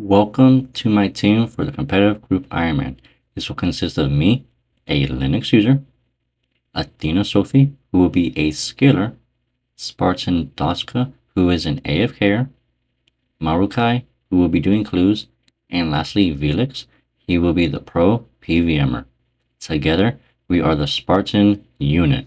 Welcome to my team for the competitive group Ironman. This will consist of me, a Linux user, Athena Sophie, who will be a scaler, Spartan Doska, who is an AFKer, Marukai, who will be doing clues, and lastly Velix, he will be the pro PVMer. Together, we are the Spartan unit.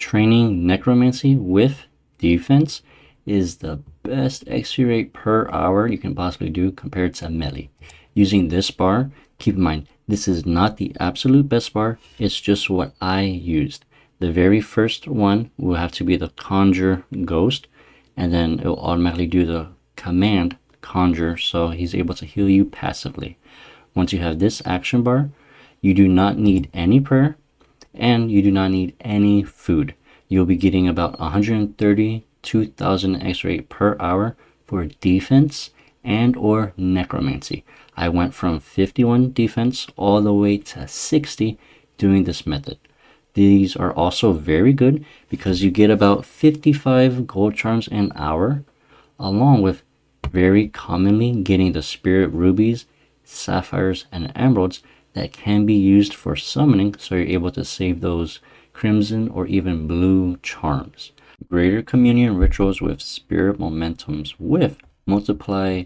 Training Necromancy with defense is the best XP rate per hour you can possibly do compared to melee. Using this bar, keep in mind, this is not the absolute best bar, it's just what I used. The very first one will have to be the Conjure Ghost, and then it will automatically do the command Conjure, so he's able to heal you passively. Once you have this action bar, you do not need any prayer, and you do not need any food. You'll be getting about 132,000 X rate per hour for defense and or necromancy. I went from 51 defense all the way to 60 doing this method. These are also very good because you get about 55 gold charms an hour, along with very commonly getting the spirit rubies, sapphires, and emeralds that can be used for summoning, so you're able to save those crimson or even blue charms. Greater communion rituals with spirit momentums with multiply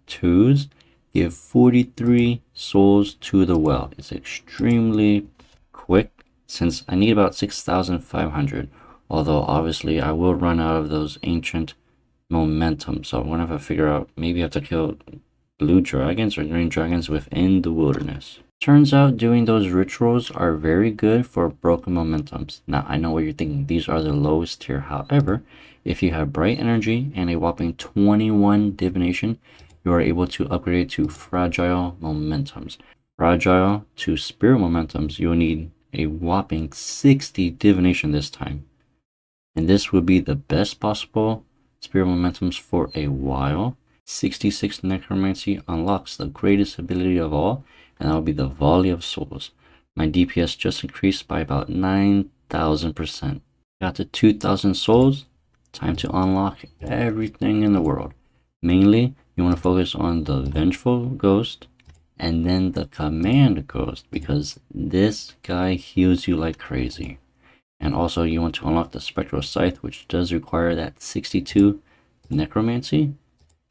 2s give 43 souls to the well. It's extremely quick since I need about 6,500, although obviously I will run out of those ancient momentum, so I'm gonna have to figure out, maybe I have to kill blue dragons or green dragons within the wilderness. Turns out doing those rituals are very good for broken momentums. Now I know what you're thinking, these are the lowest tier. However, if you have bright energy and a whopping 21 divination, you are able to upgrade to fragile momentums. Fragile to spirit momentums, you'll need a whopping 60 divination this time. And this would be the best possible spirit momentums for a while. 66 necromancy unlocks the greatest ability of all, and that will be the volley of souls. My DPS just increased by about 9,000%. Got to 2,000 souls, time to unlock everything in the world. Mainly, you want to focus on the vengeful ghost and then the command ghost, because this guy heals you like crazy. And also you want to unlock the spectral scythe, which does require that 62 necromancy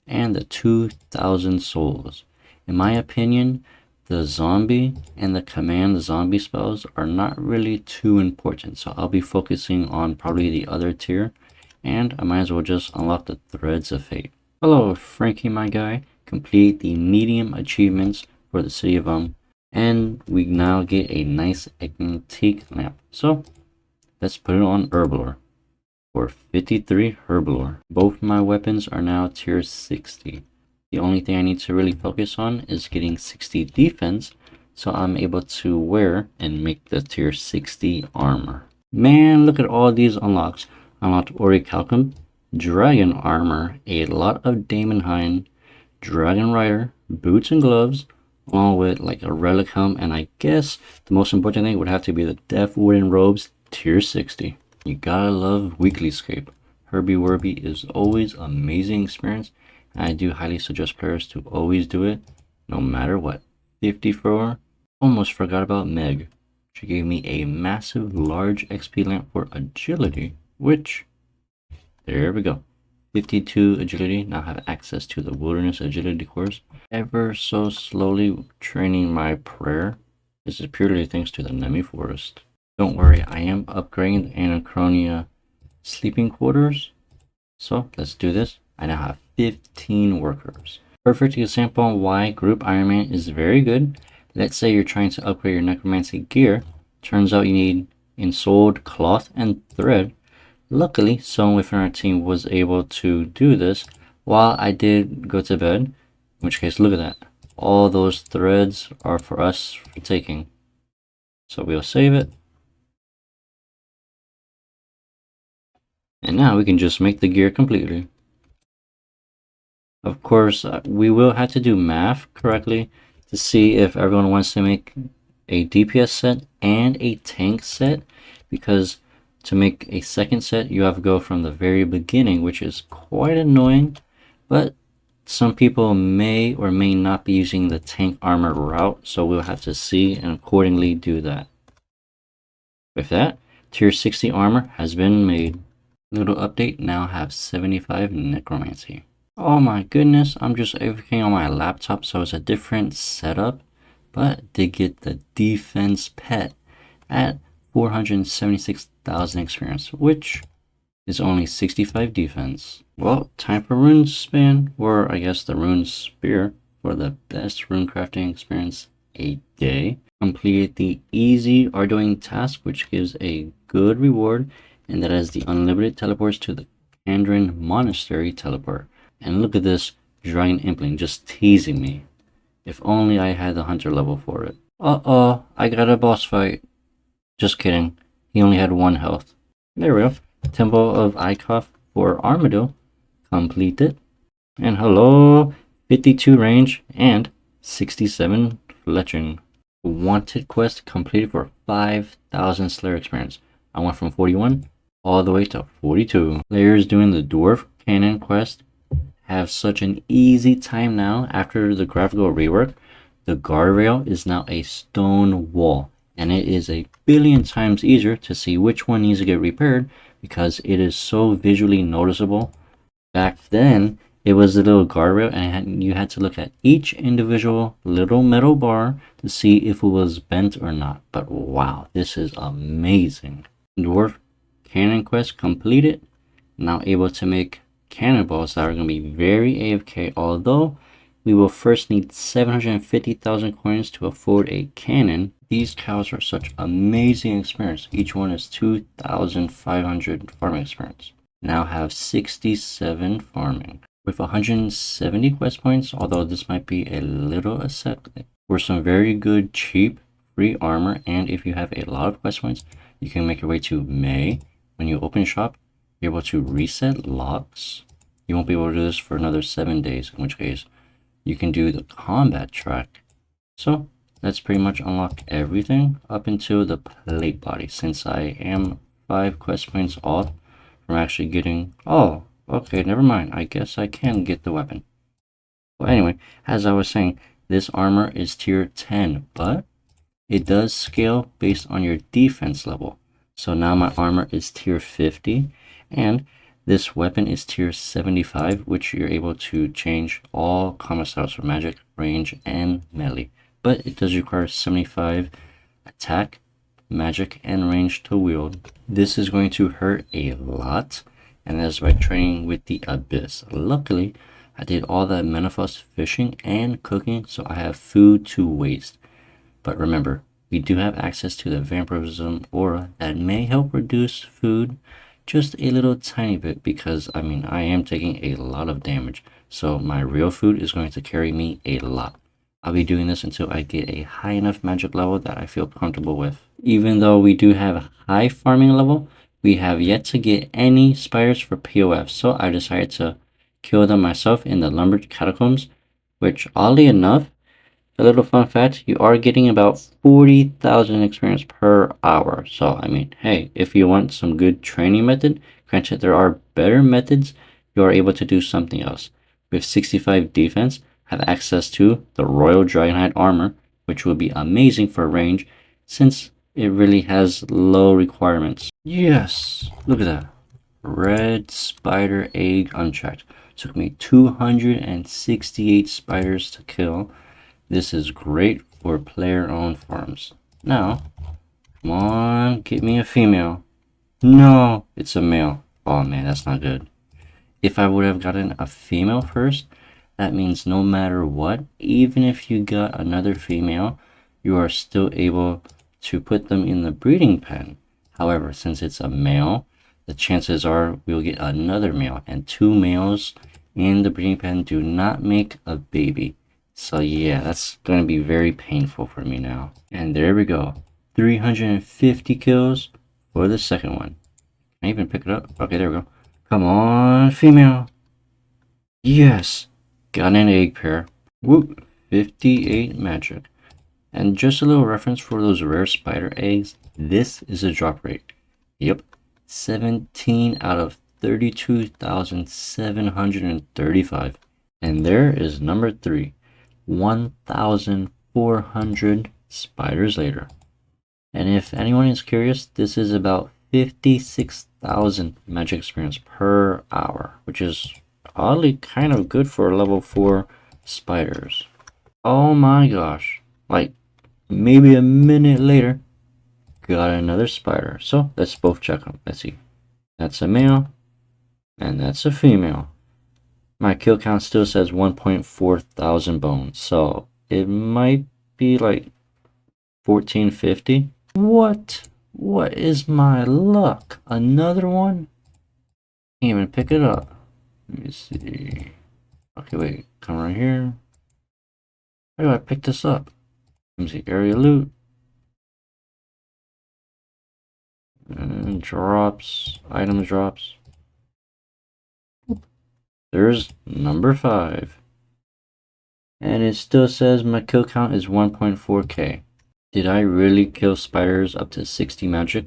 and the 2,000 souls. In my opinion, the zombie and the command zombie spells are not really too important, so I'll be focusing on probably the other tier, and I might as well just unlock the threads of fate. Hello Frankie, my guy. Complete the medium achievements for the city of and we now get a nice antique lamp, so let's put it on herblore for 53 herblore. Both my weapons are now tier 60. The only thing I need to really focus on is getting 60 defense, so I'm able to wear and make the tier 60 armor. Man, look at all these unlocks. Unlocked Orichalcum, Dragon Armor, a lot of Damon Hind, Dragon Rider, boots and gloves, along with like a relic helm, and I guess the most important thing would have to be the Death Wooden Robes, tier 60. You gotta love weekly scape. Herbie Werby is always amazing experience. I do highly suggest players to always do it, no matter what. 54, almost forgot about Meg. She gave me a massive large XP lamp for agility, which, there we go. 52 agility, now have access to the wilderness agility course. Ever so slowly training my prayer. This is purely thanks to the Nemi Forest. Don't worry, I am upgrading the Anachronia sleeping quarters. So let's do this. I now have 15 workers. Perfect example on why group Ironman is very good. Let's say you're trying to upgrade your necromancy gear. Turns out you need ensouled cloth and thread. Luckily, someone within our team was able to do this while I did go to bed. In which case, look at that. All those threads are for us for taking. So we'll save it. And now we can just make the gear completely. Of course, we will have to do math correctly to see if everyone wants to make a DPS set and a tank set, because to make a second set you have to go from the very beginning, which is quite annoying, but Some people may or may not be using the tank armor route, so we'll have to see and accordingly do that. With that, tier 60 armor has been made. Little update, now have 75 Necromancy. Oh my goodness, I'm just everything on my laptop, so it's a different setup, but did get the defense pet at 476,000 experience, which is only 65 defense. Well, time for rune span, or I guess the rune spear, for the best rune crafting experience a day. Completed the easy Arduino task, which gives a good reward, and that is the unlimited teleports to the Kandrin Monastery teleport. And look at this giant impling just teasing me. If only I had the hunter level for it. Uh-oh, I got a boss fight. Just kidding. He only had 1 health. There we go. Temple of Ikoff for Armadillo. Completed. And hello, 52 range and 67 fletching. Wanted quest completed for 5,000 Slayer experience. I went from 41 all the way to 42. Players doing the Dwarf Cannon quest have such an easy time now after the graphical rework. The guardrail is now a stone wall, and it is a billion times easier to see which one needs to get repaired because it is so visually noticeable. Back then, it was a little guardrail, and you had to look at each individual little metal bar to see if it was bent or not. But wow, this is amazing. Dwarf Cannon quest completed. Now able to make cannonballs that are going to be very AFK, although we will first need 750,000 coins to afford a cannon. These cows are such amazing experience. Each one is 2,500 farming experience. Now have 67 farming. With 170 quest points, although this might be a little ascetic, for some very good, cheap, free armor, and if you have a lot of quest points, you can make your way to May. When you open shop, you're able to reset locks. You won't be able to do this for another 7 days, in which case you can do the combat track. So that's pretty much unlock everything up until the plate body, since I am 5 quest points off from actually getting... Oh, okay, never mind. I guess I can get the weapon. Well, anyway, as I was saying, this armor is tier 10, but it does scale based on your defense level. So now my armor is tier 50, and this weapon is tier 75, which you're able to change all combat styles for magic, range, and melee. But it does require 75 attack, magic, and range to wield. This is going to hurt a lot, and that's by training with the Abyss. Luckily, I did all the Menopause fishing and cooking, so I have food to waste. But remember, we do have access to the Vampirism aura that may help reduce food just a little tiny bit, because I mean I am taking a lot of damage, so my real food is going to carry me a lot. I'll be doing this until I get a high enough magic level that I feel comfortable with. Even though we do have a high farming level, we have yet to get any spiders for POF, so I decided to kill them myself in the Lumber Catacombs, which oddly enough, a little fun fact, you are getting about 40,000 experience per hour. So, I mean, hey, if you want some good training method, granted there are better methods, you are able to do something else. With 65 defense, have access to the Royal Dragonhide armor, which will be amazing for range, since it really has low requirements. Yes, look at that. Red spider egg unchecked. Took me 268 spiders to kill. This is great for player-owned farms. Now, come on, get me a female. No, it's a male. Oh man, that's not good. If I would have gotten a female first, that means no matter what, even if you got another female, you are still able to put them in the breeding pen. However, since it's a male, the chances are we'll get another male, and 2 males in the breeding pen do not make a baby. So yeah, that's going to be very painful for me now. And there we go. 350 kills for the second one. Can I even pick it up? Okay, there we go. Come on, female. Yes. Got an egg pair. Whoop. 58 magic. And just a little reference for those rare spider eggs. This is a drop rate. Yep. 17 out of 32,735. And there is number 3, 1,400 spiders later. And if anyone is curious, this is about 56,000 magic experience per hour, which is oddly kind of good for level 4 spiders. Oh my gosh, like maybe a minute later, got another spider. So let's both check them. Let's see. That's a male, and that's a female. My kill count still says 1.4 thousand bones, so it might be like 1450. What? What is my luck? Another one? Can't even pick it up. Let me see. Okay, wait. Come right here. How do I pick this up? Let me see. Area loot. And drops. Items drops. There's number 5. And it still says my kill count is 1.4k. Did I really kill spiders up to 60 magic?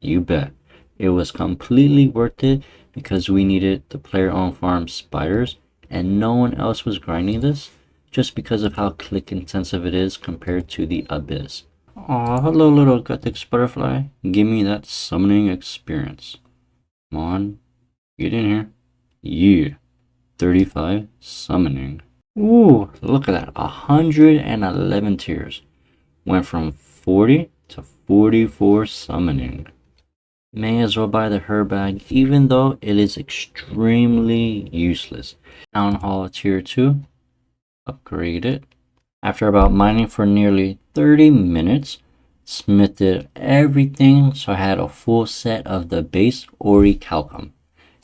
You bet. It was completely worth it because we needed the player-owned farm spiders and no one else was grinding this just because of how click intensive it is compared to the Abyss. Aw, hello little Gothic butterfly. Give me that summoning experience. Come on, get in here. Yeah, 35 summoning. Ooh, look at that, 111 tiers. Went from 40 to 44 summoning. May as well buy the herb bag even though it is extremely useless. Town Hall tier 2. Upgrade it. After about mining for nearly 30 minutes, smithed everything so I had a full set of the base orichalcum.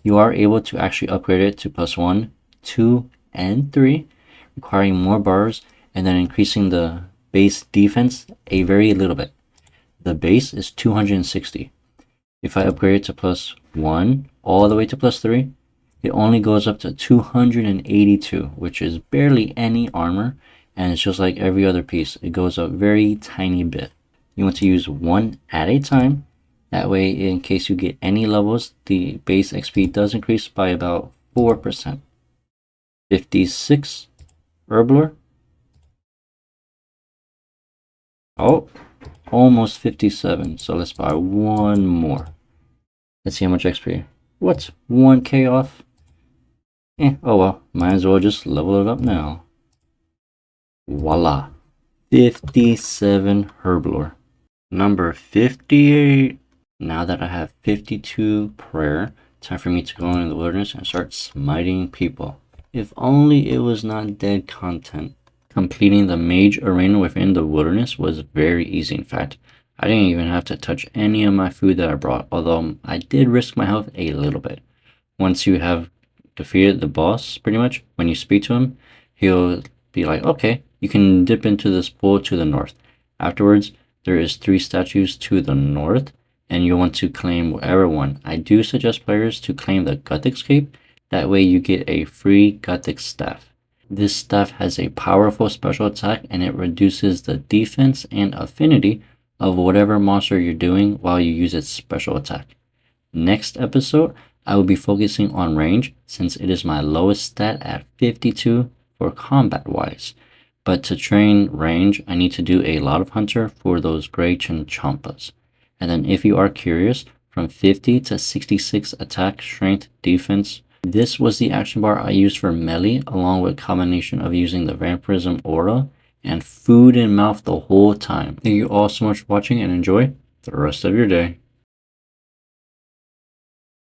You are able to actually upgrade it to +1, 2, and 3, requiring more bars and then increasing the base defense a very little bit. The base is 260. If I upgrade it to +1 all the way to +3, it only goes up to 282, which is barely any armor, and it's just like every other piece. It goes up very tiny bit. You want to use one at a time. That way, in case you get any levels, the base XP does increase by about 4%. 56 Herblore. Oh, almost 57. So let's buy one more. Let's see how much XP. What's 1k off? Oh well, might as well just level it up now. Voila, 57 Herblore. Number 58. Now that I have 52 prayer, time for me to go into the wilderness and start smiting people. If only it was not dead content. Completing the mage arena within the wilderness was very easy. In fact, I didn't even have to touch any of my food that I brought, although I did risk my health a little bit. Once you have defeated the boss, pretty much, when you speak to him, he'll be like, okay, you can dip into this pool to the north. Afterwards, there is 3 statues to the north, and you'll want to claim whatever one. I do suggest players to claim the Gothic Scape, that way you get a free Gothic staff. This staff has a powerful special attack and it reduces the defense and affinity of whatever monster you're doing while you use its special attack. Next episode, I will be focusing on range since it is my lowest stat at 52 for combat wise. But to train range, I need to do a lot of hunter for those gray chinchompas. And then if you are curious, from 50 to 66 attack, strength, defense. This was the action bar I used for melee, along with a combination of using the vampirism aura and food in mouth the whole time. Thank you all so much for watching and enjoy the rest of your day.